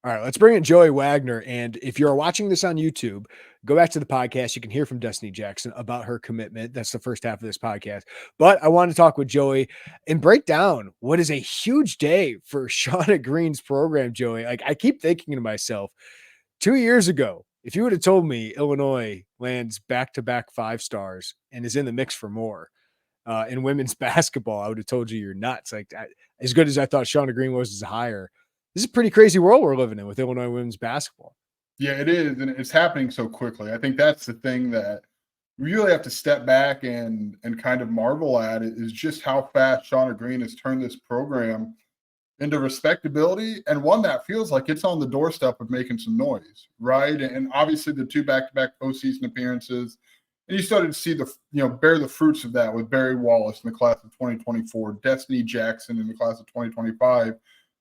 All right, let's bring in Joey Wagner. And if you're watching this on YouTube, go back to the podcast. You can hear from Destiny Jackson about her commitment. That's the first half of this podcast. But I want to talk with Joey and break down what is a huge day for Shauna Green's program, Joey. Like, I keep thinking to myself, 2 years ago, if you would have told me Illinois lands back-to-back 5 stars and is in the mix for more in women's basketball, I would have told you you're nuts. Like, as good as I thought Shauna Green was as a hire, this is a pretty crazy world we're living in with Illinois women's basketball. Yeah, it is, and it's happening so quickly. I think that's the thing that we really have to step back and kind of marvel at it is just how fast Shauna Green has turned this program into respectability and one that feels like it's on the doorstep of making some noise, right? And obviously the two back-to-back postseason appearances, and you started to see bear the fruits of that with Barry Wallace in the class of 2024, Destiny Jackson in the class of 2025,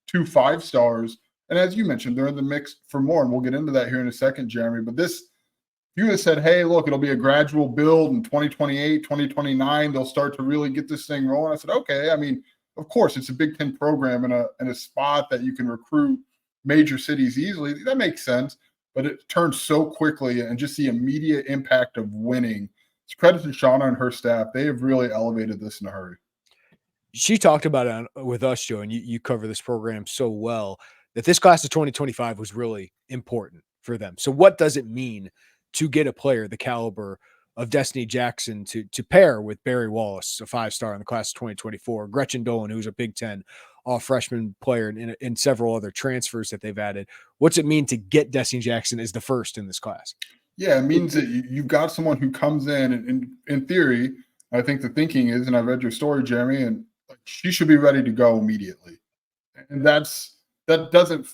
2 5 stars. And as you mentioned, they're in the mix for more, and we'll get into that here in a second, Jeremy. But this, if you would have said, hey, look, it'll be a gradual build in 2028, 2029, they'll start to really get this thing rolling. I said, okay. I mean, of course, it's a Big Ten program in a spot that you can recruit major cities easily. That makes sense, but it turned so quickly, and just the immediate impact of winning. It's credit to Shauna and her staff. They have really elevated this in a hurry. She talked about it with us, Joe, and you cover this program so well, that this class of 2025 was really important for them. So what does it mean to get a player the caliber of Destiny Jackson to pair with Barry Wallace, a 5-star in the class of 2024, Gretchen Dolan, who's a Big Ten all-freshman player, and several other transfers that they've added? What's it mean to get Destiny Jackson as the first in this class? Yeah, it means that you've got someone who comes in, and in theory, I think the thinking is, and I read your story, Jeremy, and she should be ready to go immediately. And that doesn't,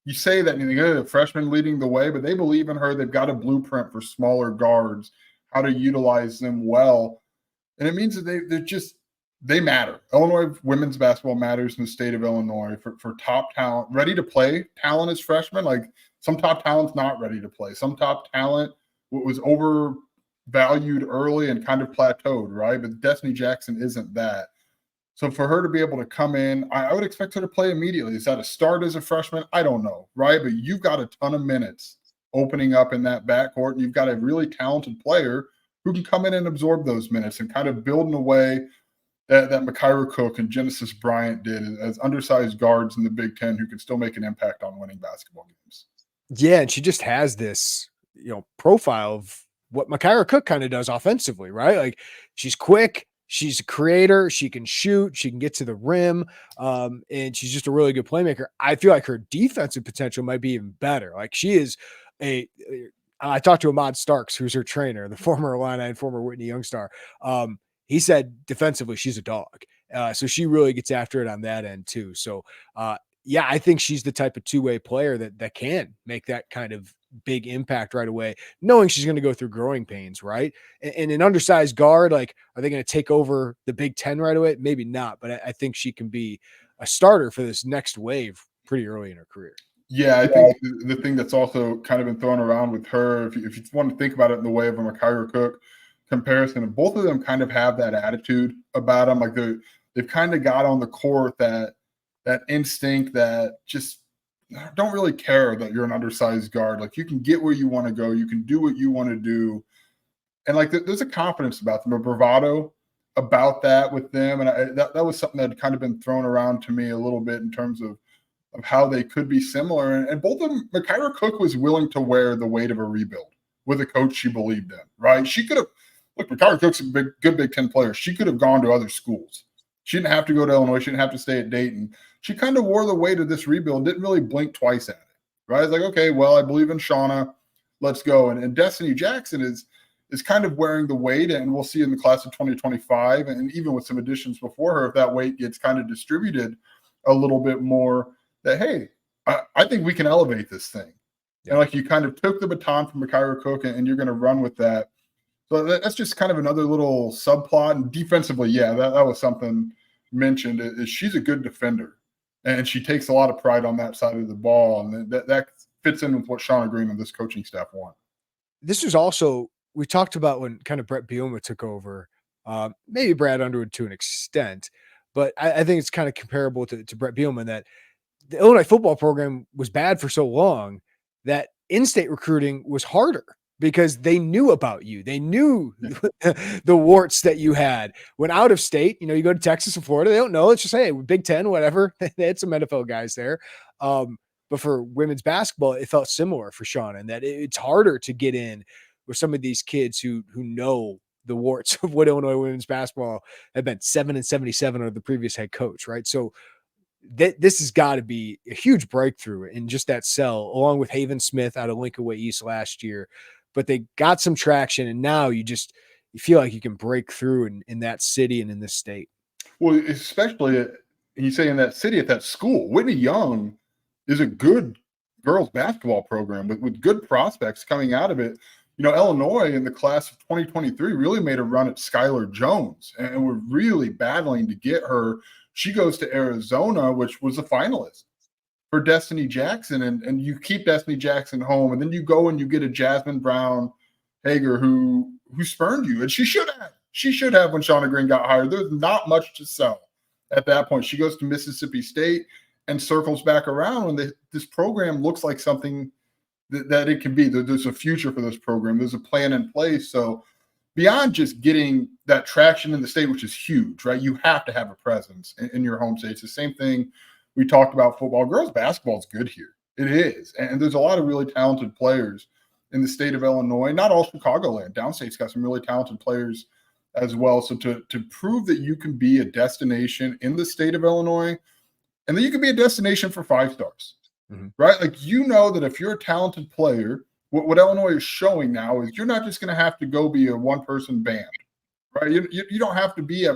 you say that and you think, oh, freshman leading the way, but they believe in her. They've got a blueprint for smaller guards, how to utilize them well. And it means that they matter. Illinois women's basketball matters in the state of Illinois for top talent, ready to play talent as freshmen. Like, some top talent's not ready to play. Some top talent was overvalued early and kind of plateaued, right? But Destiny Jackson isn't that. So for her to be able to come in, I would expect her to play immediately. Is that a start as a freshman? I don't know, right? But you've got a ton of minutes opening up in that backcourt, and you've got a really talented player who can come in and absorb those minutes and kind of build in a way that Makira Cook and Genesis Bryant did as undersized guards in the Big Ten who can still make an impact on winning basketball games. Yeah, and she just has this, profile of what Makira Cook kind of does offensively, right? Like, she's quick, she's a creator, she can shoot, she can get to the rim, and she's just a really good playmaker. I feel like her defensive potential might be even better. Like, she is I talked to Ahmad Starks, who's her trainer, the former Illini and former Whitney Young star. He said defensively, she's a dog. So she really gets after it on that end too. So, yeah, I think she's the type of two-way player that can make that kind of big impact right away, knowing she's going to go through growing pains, right? And an undersized guard, like, are they going to take over the Big Ten right away? Maybe not, but I think she can be a starter for this next wave pretty early in her career. Yeah, I think the thing that's also kind of been thrown around with her, if you want to think about it in the way of a Makira Cook comparison, both of them kind of have that attitude about them. Like, they've kind of got on the court that instinct that just don't really care that you're an undersized guard. Like, you can get where you want to go. You can do what you want to do. And, like, there's a confidence about them, a bravado about that with them. And that was something that had kind of been thrown around to me a little bit in terms of how they could be similar. And both of them, Makira Cook was willing to wear the weight of a rebuild with a coach she believed in, right? She could have, look, Makira Cook's a good Big Ten player. She could have gone to other schools. She didn't have to go to Illinois. She didn't have to stay at Dayton. She kind of wore the weight of this rebuild, didn't really blink twice at it, right? It's like, okay, well, I believe in Shauna. Let's go. And Destiny Jackson is kind of wearing the weight, and we'll see in the class of 2025, and even with some additions before her, if that weight gets kind of distributed a little bit more, that, hey, I think we can elevate this thing. Yeah. And like, you kind of took the baton from Makira Cook, and you're going to run with that. So that's just kind of another little subplot. And defensively, yeah, that was something mentioned, is she's a good defender, and she takes a lot of pride on that side of the ball. And that fits in with what Shauna Green and this coaching staff want. This was also, we talked about when kind of Brett Bielema took over, maybe Brad Underwood to an extent, but I think it's kind of comparable to Brett Bielema, that the Illinois football program was bad for so long that in-state recruiting was harder because they knew about you. They knew the warts that you had. When out of state, you go to Texas and Florida, they don't know. Let's just say Big Ten, whatever. They had some NFL guys there. But for women's basketball, it felt similar for Shauna, and that it's harder to get in with some of these kids who know the warts of what Illinois women's basketball had been. 7-77 under the previous head coach, right? So this has got to be a huge breakthrough in just that cell, along with Haven Smith out of Lincoln Way East last year. But they got some traction, and now you feel like you can break through in that city and in this state. Well, especially you say in that city at that school, Whitney Young is a good girls basketball program with good prospects coming out of it. Illinois in the class of 2023 really made a run at Skylar Jones, and we're really battling to get her. She goes to Arizona, which was a finalist for Destiny Jackson, and you keep Destiny Jackson home, and then you go and you get a Jasmine Brown Hager who spurned you, and she should have when Shauna Green got hired. There's not much to sell at that point. She goes to Mississippi State and circles back around, and this program looks like something that it can be. There's a future for this program. There's a plan in place. So beyond just getting that traction in the state, which is huge, right? You have to have a presence in your home state. It's the same thing we talked about football. Girls basketball is good here. It is. And there's a lot of really talented players in the state of Illinois. Not all Chicagoland. Downstate's got some really talented players as well. So to prove that you can be a destination in the state of Illinois, and then you can be a destination for 5 stars, right? Like, that if you're a talented player, what Illinois is showing now is you're not just going to have to go be a one-person band, right? You don't have to be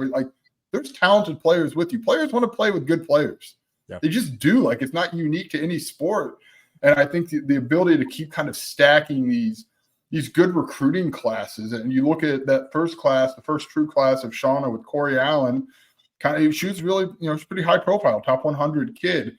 there's talented players with you. Players want to play with good players. Yeah. They just do. It's not unique to any sport. And I think the ability to keep kind of stacking these good recruiting classes, and you look at that first class, the first true class of Shauna with Corey Allen, she was really, she's pretty high profile, top 100 kid.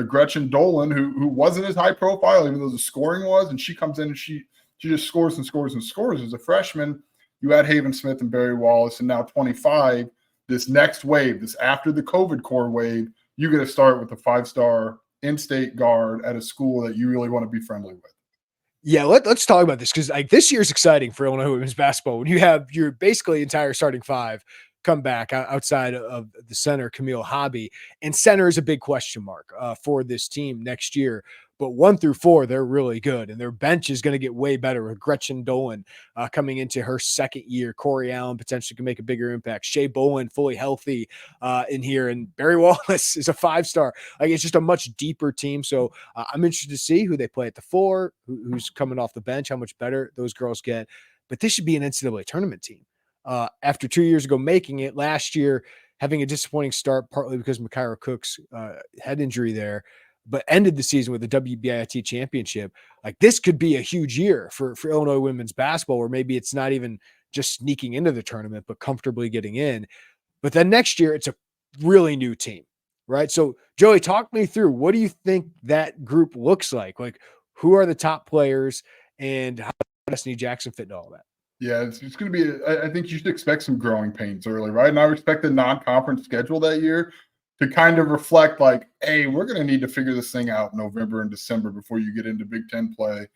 Gretchen Dolan, who wasn't as high profile, even though the scoring was, and she comes in and she just scores and scores and scores. As a freshman, you add Haven Smith and Barry Wallace, and now 25, this next wave, this after the COVID core wave, you get to start with a 5-star in-state guard at a school that you really want to be friendly with. Yeah, let's talk about this, because this year's exciting for Illinois women's basketball when you have your basically entire starting 5 come back outside of the center, Camille Hobby. And center is a big question mark for this team next year. But 1 through 4, they're really good. And their bench is going to get way better with Gretchen Dolan coming into her second year. Corey Allen potentially can make a bigger impact. Shea Bowen fully healthy in here. And Barry Wallace is a 5-star. It's just a much deeper team. So I'm interested to see who they play at the 4, who's coming off the bench, how much better those girls get. But this should be an NCAA tournament team. After 2 years ago making it, last year having a disappointing start, partly because Makaira Cook's head injury there, but ended the season with the WBIT championship. This could be a huge year for Illinois women's basketball, where maybe it's not even just sneaking into the tournament, but comfortably getting in. But then next year, it's a really new team, right? So Joey, talk me through, what do you think that group looks like? Who are the top players, and how does Destiny Jackson fit into all that? Yeah, it's going to be I think you should expect some growing pains early, right? And I would expect the non-conference schedule that year to kind of reflect hey, we're going to need to figure this thing out in November and December before you get into Big Ten play.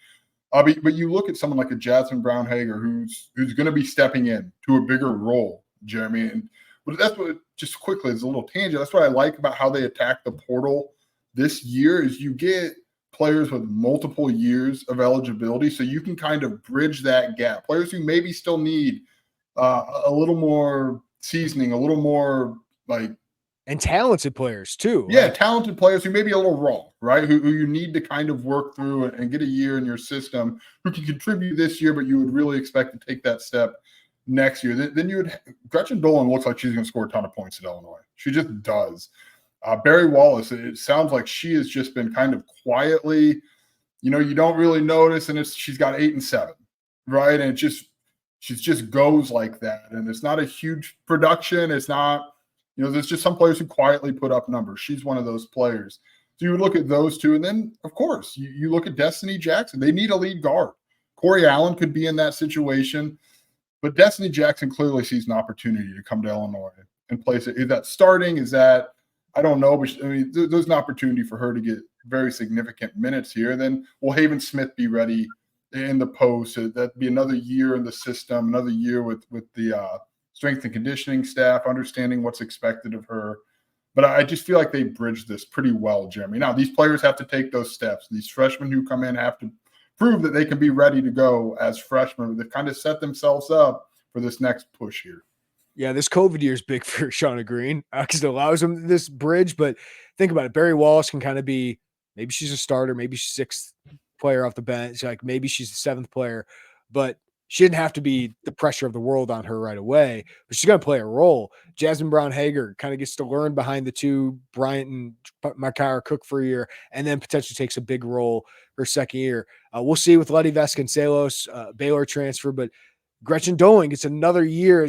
But you look at someone like a Jasmine Brown Hager who's going to be stepping in to a bigger role, Jeremy. And that's what, just quickly, as a little tangent, that's what I like about how they attack the portal this year is you get players with multiple years of eligibility, so you can kind of bridge that gap. Players who maybe still need a little more seasoning, a little more and talented players too. Yeah, talented players who may be a little raw, right? Who you need to kind of work through and get a year in your system, who can contribute this year, but you would really expect to take that step next year. Then you would Gretchen Dolan looks like she's going to score a ton of points at Illinois. She just does. Barry Wallace, it sounds like she has just been kind of quietly, you don't really notice, and she's got 8 and 7, right? And she just goes like that, and it's not a huge production. It's not, there's just some players who quietly put up numbers. She's one of those players. So you would look at those two, and then of course you look at Destiny Jackson. They need a lead guard. Corey Allen could be in that situation, but Destiny Jackson clearly sees an opportunity to come to Illinois and place it. Is that starting? Is that I don't know, but I mean, there's an opportunity for her to get very significant minutes here. Then will Haven Smith be ready in the post? That'd be another year in the system, another year with the strength and conditioning staff, understanding what's expected of her. But I just feel like they bridged this pretty well, Jeremy. Now, these players have to take those steps. These freshmen who come in have to prove that they can be ready to go as freshmen. They've kind of set themselves up for this next push here. Yeah, this COVID year is big for Shauna Green because it allows them this bridge. But think about it. Barry Wallace can kind of be, maybe she's a starter, maybe she's sixth player off the bench, like maybe she's the seventh player, but she didn't have to be the pressure of the world on her right away, but she's going to play a role. Jasmine Brown Hager kind of gets to learn behind the two, Bryant and Makara Cook for a year, and then potentially takes a big role her second year. We'll see with Letty Vasconcelos, Baylor transfer, but Gretchen Doling gets another year,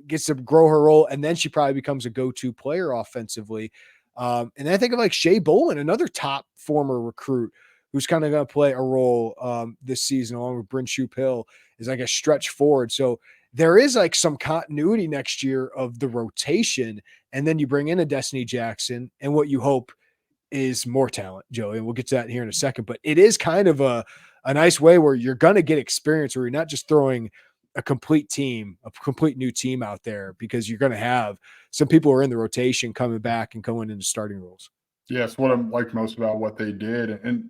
gets to grow her role, and then she probably becomes a go-to player offensively. And then I think of like Shea Bolin, another top former recruit who's kind of going to play a role this season, along with Bryn Shoup Hill, is like a stretch forward. So there is like some continuity next year of the rotation, and then you bring in a Destiny Jackson, and what you hope is more talent, Joey. And we'll get to that here in a second. But it is kind of a nice way where you're going to get experience, where you're not just throwing a complete new team out there, because you're going to have some people who are in the rotation coming back and going into starting roles. Yes, what I like most about what they did. And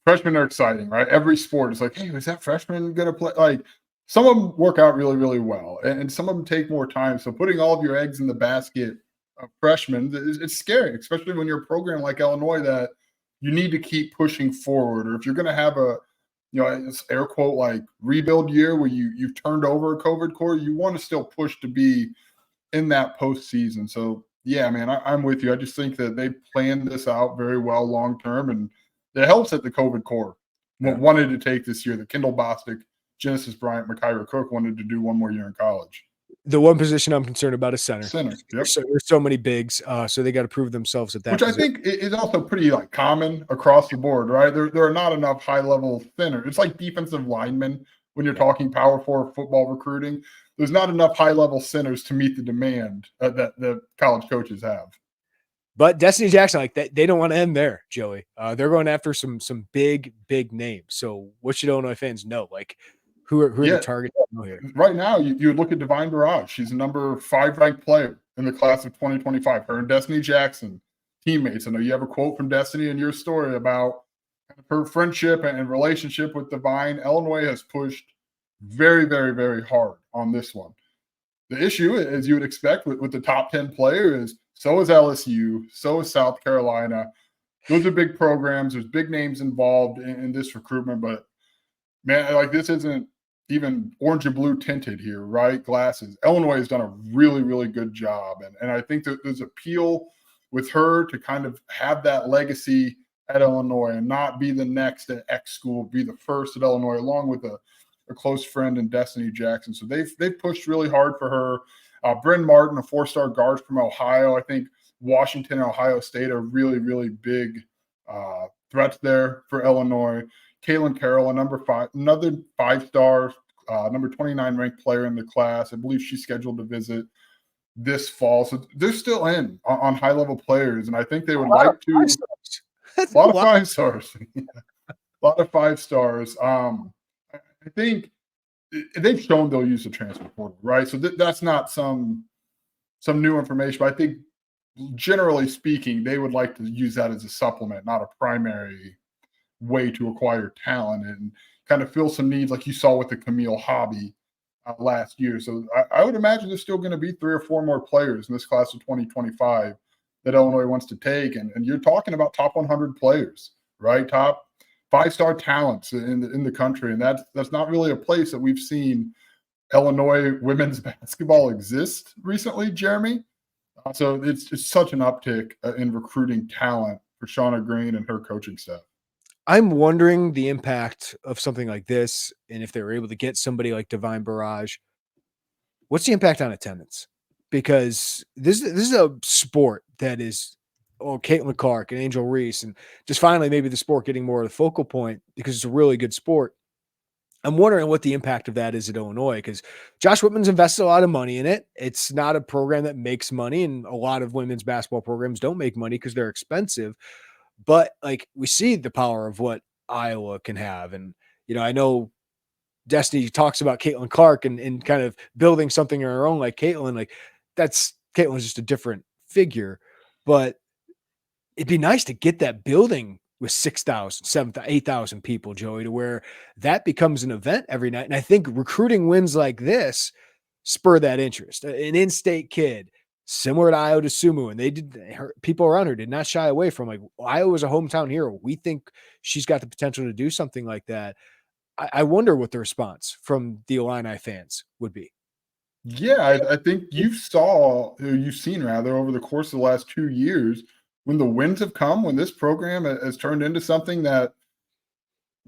freshmen are exciting, right? Every sport is like, hey, is that freshman going to play? Like, some of them work out really, really well, and some of them take more time. So putting all of your eggs in the basket of freshmen, it's scary, especially when you're a program like Illinois that you need to keep pushing forward. Or if you're going to have a, it's air quote like rebuild year where you've turned over a COVID core, you want to still push to be in that postseason. So yeah, man, I'm with you. I just think that they planned this out very well long term, and it helps that the COVID core wanted to take this year. The Kendall Bostic, Genesis Bryant, Makira Cook wanted to do one more year in college. The one position I'm concerned about is center. Yep. There's so many bigs, so they got to prove themselves at that. Which position. I think is also pretty like common across the board, right? There are not enough high level thinners. It's like defensive linemen when you're talking Power 4 football recruiting. There's not enough high level centers to meet the demand that the college coaches have. But Destiny Jackson, like they don't want to end there, Joey. They're going after some big names. So what should Illinois fans know? Like, who are the targets here? Right now, you would look at Divine Barrage. She's a number 5 ranked player in the class of 2025. Her and Destiny Jackson, teammates. I know you have a quote from Destiny in your story about her friendship and relationship with Divine. Illinois has pushed very, very, very hard on this one. The issue, as you would expect with the top 10 players, so is LSU, so is South Carolina. Those are big programs. There's big names involved in this recruitment, but man, like this isn't even orange and blue tinted here, right? Glasses. Illinois has done a really, really good job. And I think that there's appeal with her to kind of have that legacy at Illinois and not be the next at X school, be the first at Illinois, along with a close friend in Destiny Jackson. So they've pushed really hard for her. Bryn Martin, a 4-star guard from Ohio. I think Washington and Ohio State are really, really big threats there for Illinois. Kaylin Carroll, another 5-star, number 29 ranked player in the class. I believe she's scheduled to visit this fall. So they're still in on high-level players, and I think they would like to. A lot of 5 stars. A lot of 5 stars. I think they've shown they'll use the transfer portal, right? So that's not some new information, but I think generally speaking, they would like to use that as a supplement, not a primary way to acquire talent and kind of fill some needs like you saw with the Camille Hobby last year. So I would imagine there's still going to be 3 or 4 more players in this class of 2025 that Illinois wants to take. And you're talking about top 100 players, right? Top 5-star talents in the country. And that's not really a place that we've seen Illinois women's basketball exist recently, Jeremy. So it's such an uptick in recruiting talent for Shauna Green and her coaching staff. I'm wondering the impact of something like this, and if they were able to get somebody like Divine Barrage, what's the impact on attendance? Because this is a sport that is, Caitlin Clark and Angel Reese, and just finally maybe the sport getting more of the focal point because it's a really good sport. I'm wondering what the impact of that is at Illinois, because Josh Whitman's invested a lot of money in it. It's not a program that makes money, and a lot of women's basketball programs don't make money because they're expensive. But like we see the power of what Iowa can have. And, I know Destiny talks about Caitlin Clark and kind of building something of her own, like Caitlin. Like Caitlin's just a different figure. But it'd be nice to get that building with 6,000, 7,000, 8,000 people, Joey, to where that becomes an event every night. And I think recruiting wins like this spur that interest. An in-state kid, similar to Io DeSumo, and people around her did not shy away from, like, Iowa's a hometown hero. We think she's got the potential to do something like that. I wonder what the response from the Illini fans would be. Yeah, I think you've seen rather over the course of the last 2 years when the wins have come, when this program has turned into something that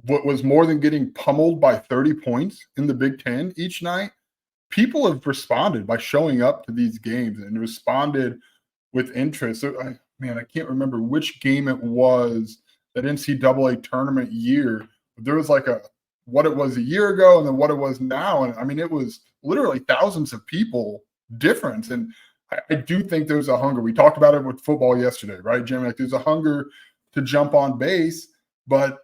what was more than getting pummeled by 30 points in the Big Ten each night, people have responded by showing up to these games and responded with interest. So, I can't remember which game it was that NCAA tournament year. There was like what it was a year ago and then what it was now. And I mean, it was literally thousands of people difference. And I do think there's a hunger. We talked about it with football yesterday, right, Jim? Like there's a hunger to jump on base, but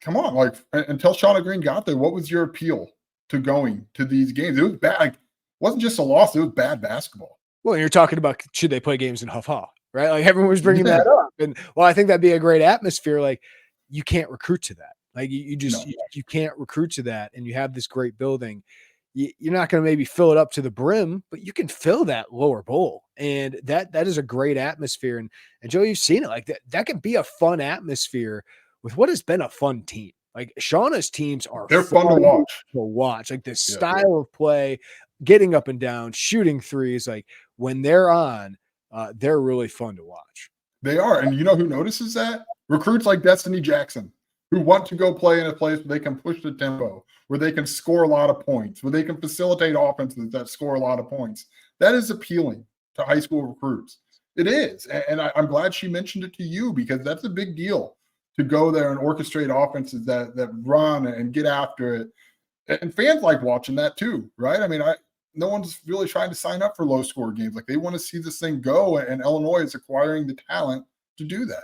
come on, like until Shauna Green got there, what was your appeal to going to these games? It was bad. Like, it wasn't just a loss, it was bad basketball. Well, you're talking about, should they play games in Huff Ha, right? Like everyone was bringing that up. And I think that'd be a great atmosphere. Like you can't recruit to that. Like you just, you can't recruit to that. And you have this great building. You're not going to maybe fill it up to the brim, but you can fill that lower bowl. And that is a great atmosphere. And Joe, you've seen it. Like that can be a fun atmosphere with what has been a fun team. Like Shauna's teams they're fun to watch. Like this style of play, getting up and down, shooting threes. Like when they're on, they're really fun to watch. They are. And you know who notices that? Recruits like Destiny Jackson, who want to go play in a place where they can push the tempo, where they can score a lot of points, where they can facilitate offenses that score a lot of points. That is appealing to high school recruits. It is. And I'm glad she mentioned it to you because that's a big deal to go there and orchestrate offenses that run and get after it. And fans like watching that too, right? I mean, no one's really trying to sign up for low score games. Like they want to see this thing go, and Illinois is acquiring the talent to do that.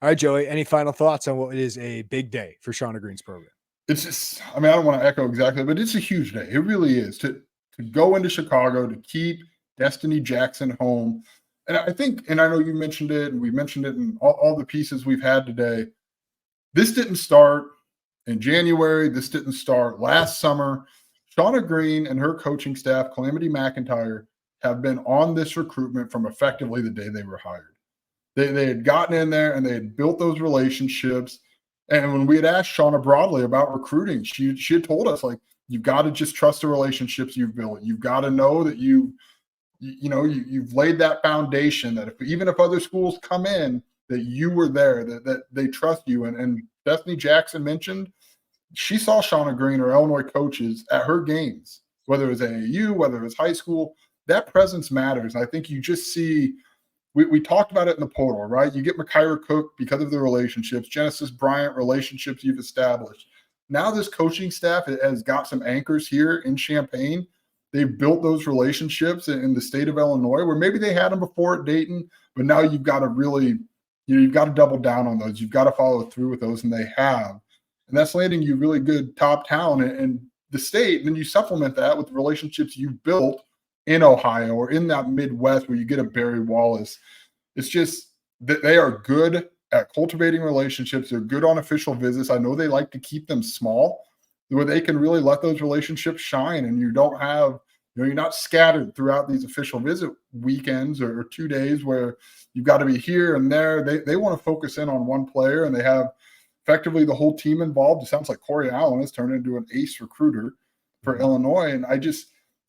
All right, Joey, any final thoughts on what is a big day for Shauna Green's program? It's just, I don't want to echo exactly, but it's a huge day. It really is to go into Chicago, to keep Destiny Jackson home. And I think, and I know you mentioned it, and we mentioned it in all the pieces we've had today. This didn't start in January. This didn't start last summer. Shauna Green and her coaching staff, Calamity McIntyre, have been on this recruitment from effectively the day they were hired. They had gotten in there and they had built those relationships. And when we had asked Shauna broadly about recruiting, she had told us, like, you've got to just trust the relationships you've built. You've got to know that you've laid that foundation that even if other schools come in, that you were there, that they trust you. And Destiny Jackson mentioned she saw Shauna Green or Illinois coaches at her games, whether it was AAU, whether it was high school. That presence matters. I think you just see – we talked about it in the portal, right? You get Makaira Cook because of the relationships, Genesis Bryant relationships you've established. Now this coaching staff has got some anchors here in Champaign. They've built those relationships in the state of Illinois where maybe they had them before at Dayton, but now you've got to really – you've got to double down on those. You've got to follow through with those, and they have. And that's landing you really good top talent in the state. And then you supplement that with the relationships you've built in Ohio or in that Midwest where you get a Barry Wallace. It's just that they are good at cultivating relationships. They're good on official visits. I know they like to keep them small where they can really let those relationships shine, and you don't have, you're not scattered throughout these official visit weekends or 2 days where you've got to be here and there. They want to focus in on one player, and they have effectively the whole team involved. It sounds like Corey Allen has turned into an ace recruiter for Illinois. And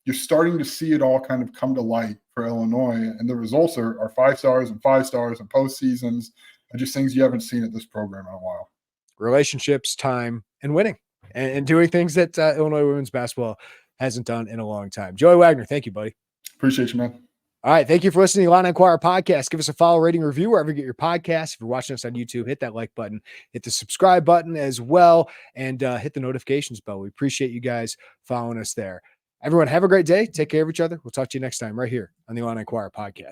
you're starting to see it all kind of come to light for Illinois. And the results are 5 stars and 5 stars and postseasons, and just things you haven't seen at this program in a while. Relationships, time, and winning, and doing things that Illinois women's basketball hasn't done in a long time. Joey Wagner, thank you, buddy. Appreciate you, man. All right. Thank you for listening to the Illini Inquirer podcast. Give us a follow, rating, review wherever you get your podcasts. If you're watching us on YouTube, hit that like button, hit the subscribe button as well, and hit the notifications bell. We appreciate you guys following us there. Everyone, have a great day. Take care of each other. We'll talk to you next time right here on the Illini Inquirer podcast.